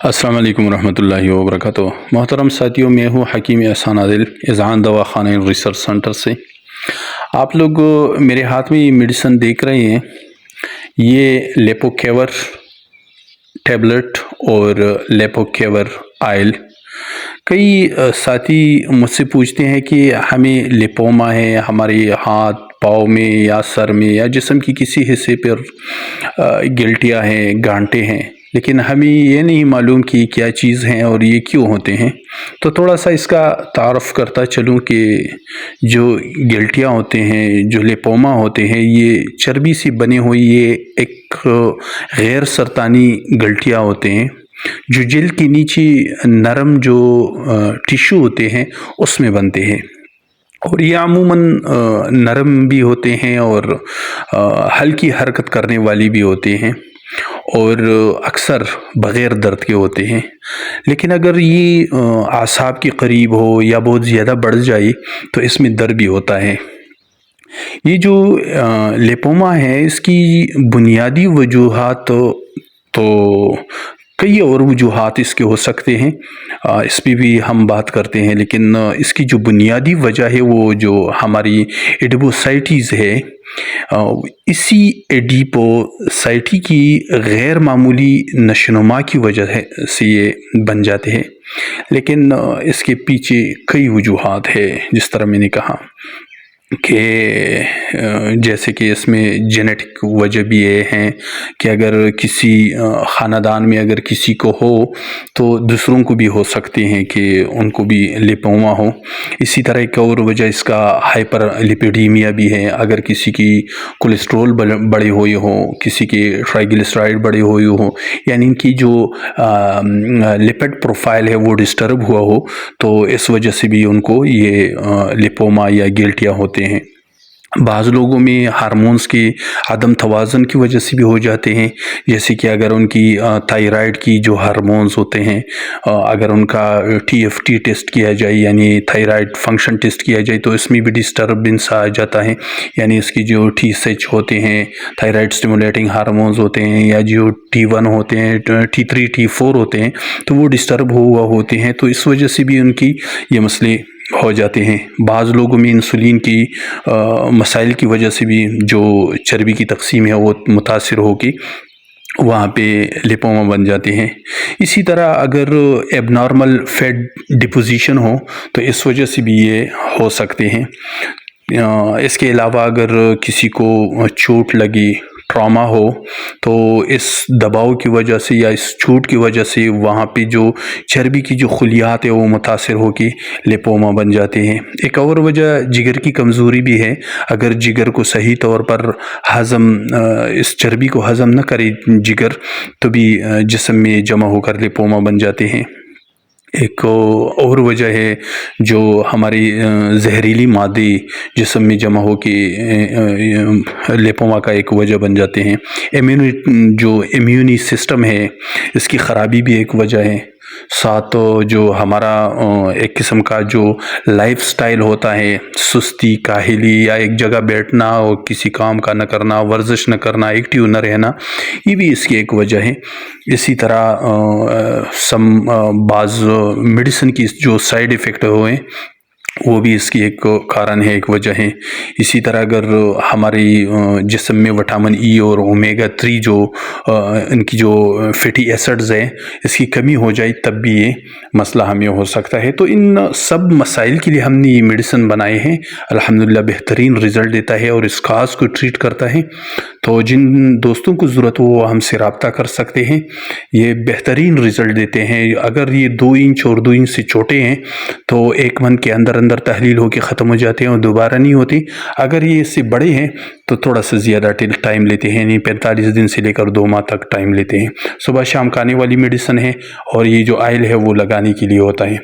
السلام علیکم ورحمۃ اللہ وبرکاتہ۔ محترم ساتھیوں، میں ہوں حکیم احسان عادل، اذعان دوا خانہ ریسرچ سینٹر سے۔ آپ لوگ میرے ہاتھ میں یہ میڈیسن دیکھ رہے ہیں، یہ لیپوکیور ٹیبلٹ اور لیپوکیور آئل۔ کئی ساتھی مجھ سے پوچھتے ہیں کہ ہمیں لیپوما ہے، ہمارے ہاتھ پاؤں میں یا سر میں یا جسم کی کسی حصے پر گلٹیاں ہیں، گانٹے ہیں، لیکن ہمیں یہ نہیں معلوم کہ کیا چیز ہیں اور یہ کیوں ہوتے ہیں۔ تو تھوڑا سا اس کا تعارف کرتا چلوں کہ جو گلٹیاں ہوتے ہیں، جو لیپوما ہوتے ہیں، یہ چربی سے بنے ہوئی یہ ایک غیر سرطانی گلٹیاں ہوتے ہیں جو جلد کے نیچے نرم جو ٹیشو ہوتے ہیں اس میں بنتے ہیں، اور یہ عموماً نرم بھی ہوتے ہیں اور ہلکی حرکت کرنے والی بھی ہوتے ہیں اور اکثر بغیر درد کے ہوتے ہیں۔ لیکن اگر یہ اعصاب کے قریب ہو یا بہت زیادہ بڑھ جائے تو اس میں درد بھی ہوتا ہے۔ یہ جو لیپوما ہے، اس کی بنیادی وجوہات تو کئی اور وجوہات اس کے ہو سکتے ہیں، اس پہ بھی ہم بات کرتے ہیں، لیکن اس کی جو بنیادی وجہ ہے وہ جو ہماری ایڈیپوسائٹیز ہے، اسی ایڈیپوسائٹی کی غیر معمولی نشوونما کی وجہ سے یہ بن جاتے ہیں۔ لیکن اس کے پیچھے کئی وجوہات ہے، جس طرح میں نے کہا کہ جیسے کہ اس میں جینیٹک وجہ بھی یہ ہیں کہ اگر کسی خاندان میں اگر کسی کو ہو تو دوسروں کو بھی ہو سکتے ہیں کہ ان کو بھی لیپوما ہو۔ اسی طرح ایک اور وجہ اس کا ہائپر لیپیڈیمیا بھی ہے، اگر کسی کی کولیسٹرول بڑے ہوئے ہوں، کسی کے ٹرائیگلیسرائڈ بڑے ہوئے ہوں، یعنی ان کی جو لپڈ پروفائل ہے وہ ڈسٹرب ہوا ہو، تو اس وجہ سے بھی ان کو یہ لیپوما یا گلٹیاں ہوتے ہیں۔ بعض لوگوں میں ہارمونز کے عدم توازن کی وجہ سے بھی ہو جاتے ہیں، جیسے کہ اگر ان کی تھائرائیڈ کی جو ہارمونز ہوتے ہیں، اگر ان کا TFT ٹیسٹ کیا جائے، یعنی تھائرائیڈ فنکشن ٹیسٹ کیا جائے، تو اس میں بھی ڈسٹربنس آ جاتا ہے، یعنی اس کی جو TSH ہوتے ہیں، تھائرائیڈ سٹیمولیٹنگ ہارمونز ہوتے ہیں، یا جو T1 ہوتے ہیں، T3 T4 ہوتے ہیں، تو وہ ڈسٹرب ہوا ہوتے ہیں، تو اس وجہ سے بھی ان کی یہ مسئلے ہو جاتے ہیں۔ بعض لوگوں میں انسولین کی مسائل کی وجہ سے بھی جو چربی کی تقسیم ہے وہ متاثر ہوگی، وہاں پہ لیپوما بن جاتے ہیں۔ اسی طرح اگر ایب نارمل فیٹ ڈپوزیشن ہو تو اس وجہ سے بھی یہ ہو سکتے ہیں۔ اس کے علاوہ اگر کسی کو چوٹ لگی، ٹراما ہو، تو اس دباؤ کی وجہ سے یا اس چوٹ کی وجہ سے وہاں پہ جو چربی کی جو خلیات ہے وہ متاثر ہو کے لیپوما بن جاتے ہیں۔ ایک اور وجہ جگر کی کمزوری بھی ہے، اگر جگر کو صحیح طور پر اس چربی کو ہضم نہ کرے جگر، تو بھی جسم میں جمع ہو کر لیپوما بن جاتے ہیں۔ ایک اور وجہ ہے جو ہماری زہریلی مادے جسم میں جمع ہو کے لیپوما کا ایک وجہ بن جاتے ہیں۔ جو امیونی سسٹم ہے، اس کی خرابی بھی ایک وجہ ہے۔ ساتھ جو ہمارا ایک قسم کا جو لائف سٹائل ہوتا ہے، سستی، کاہلی، یا ایک جگہ بیٹھنا اور کسی کام کا نہ کرنا، ورزش نہ کرنا، ایکٹیو نہ رہنا، یہ بھی اس کی ایک وجہ ہے۔ اسی طرح بعض میڈیسن کی جو سائیڈ ایفیکٹ ہوئے وہ بھی اس کی ایک کارن ہے، ایک وجہ ہے۔ اسی طرح اگر ہماری جسم میں وٹامن ای اور اومیگا 3 جو ان کی جو فیٹی ایسڈز ہیں، اس کی کمی ہو جائے تب بھی یہ مسئلہ ہمیں ہو سکتا ہے۔ تو ان سب مسائل کے لیے ہم نے یہ میڈیسن بنائے ہیں، الحمدللہ بہترین رزلٹ دیتا ہے اور اس کاز کو ٹریٹ کرتا ہے۔ تو جن دوستوں کو ضرورت ہو وہ ہم سے رابطہ کر سکتے ہیں، یہ بہترین رزلٹ دیتے ہیں۔ اگر یہ 2 انچ اور 2 انچ سے چھوٹے ہیں تو 1 منتھ کے اندر تحلیل ہو کے ختم ہو جاتے ہیں اور دوبارہ نہیں ہوتی۔ اگر یہ اس سے بڑے ہیں تو تھوڑا سا زیادہ ٹائم لیتے ہیں، یعنی 45 دن سے لے کر 2 ماہ تک ٹائم لیتے ہیں۔ صبح شام کھانے والی میڈیسن ہے، اور یہ جو آئل ہے وہ لگانے کے لیے ہوتا ہے۔